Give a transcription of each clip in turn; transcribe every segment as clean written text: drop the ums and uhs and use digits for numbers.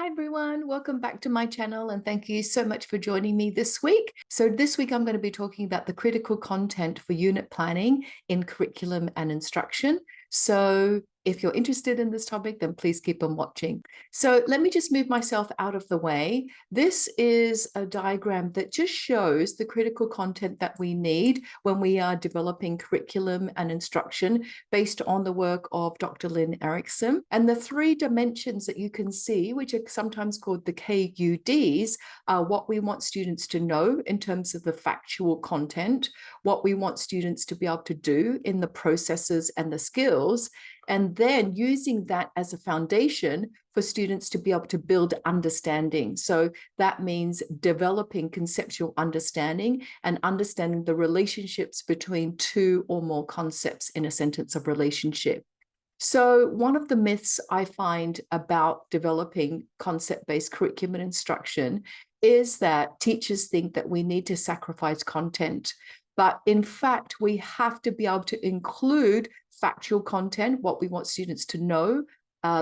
everyone, welcome back to my channel and thank you so much for joining me this week. So this week I'm going to be talking about the critical content for unit planning in curriculum and instruction. So if you're interested in this topic, then please keep on watching. So let me just move myself out of the way. This is a diagram that just shows the critical content that we need when we are developing curriculum and instruction based on the work of Dr. Lynn Erickson. And the three dimensions that you can see, which are sometimes called the KUDs, are what we want students to know in terms of the factual content, what we want students to be able to do in the processes and the skills, and then using that as a foundation for students to be able to build understanding. So that means developing conceptual understanding and understanding the relationships between two or more concepts in a sentence of relationship. So one of the myths I find about developing concept-based curriculum and instruction is that teachers think that we need to sacrifice content. But in fact, we have to be able to include factual content, what we want students to know,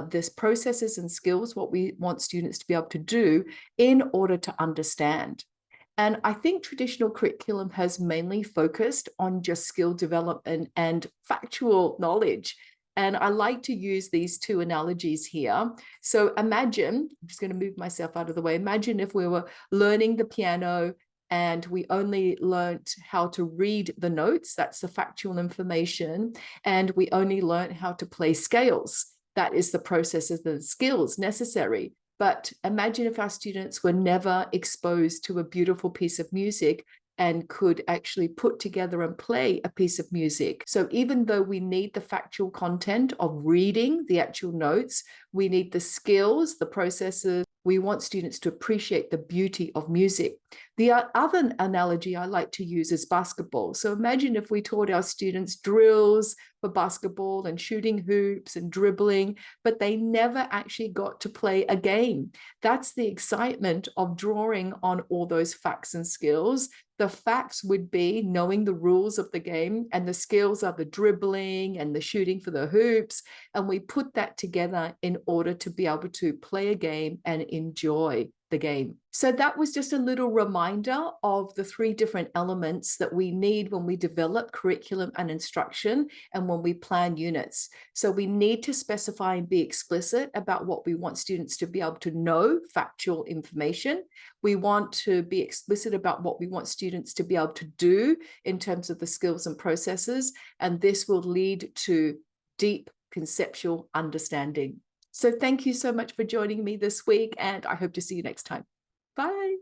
this processes and skills, what we want students to be able to do in order to understand. And I think traditional curriculum has mainly focused on just skill development and factual knowledge. And I like to use these two analogies here. So imagine, I'm just going to move myself out of the way. Imagine if we were learning the piano and we only learned how to read the notes, that's the factual information, and we only learned how to play scales. That is the processes, the skills necessary. But imagine if our students were never exposed to a beautiful piece of music and could actually put together and play a piece of music. So even though we need the factual content of reading the actual notes, we need the skills, the processes. We want students to appreciate the beauty of music. The other analogy I like to use is basketball. So imagine if we taught our students drills for basketball and shooting hoops and dribbling, but they never actually got to play a game. That's the excitement of drawing on all those facts and skills. The facts would be knowing the rules of the game, and the skills are the dribbling and the shooting for the hoops. And we put that together in order to be able to play a game and enjoy the game. So that was just a little reminder of the three different elements that we need when we develop curriculum and instruction and when we plan units. So we need to specify and be explicit about what we want students to be able to know, factual information. We want to be explicit about what we want students to be able to do in terms of the skills and processes, and this will lead to deep conceptual understanding. So thank you so much for joining me this week, and I hope to see you next time. Bye.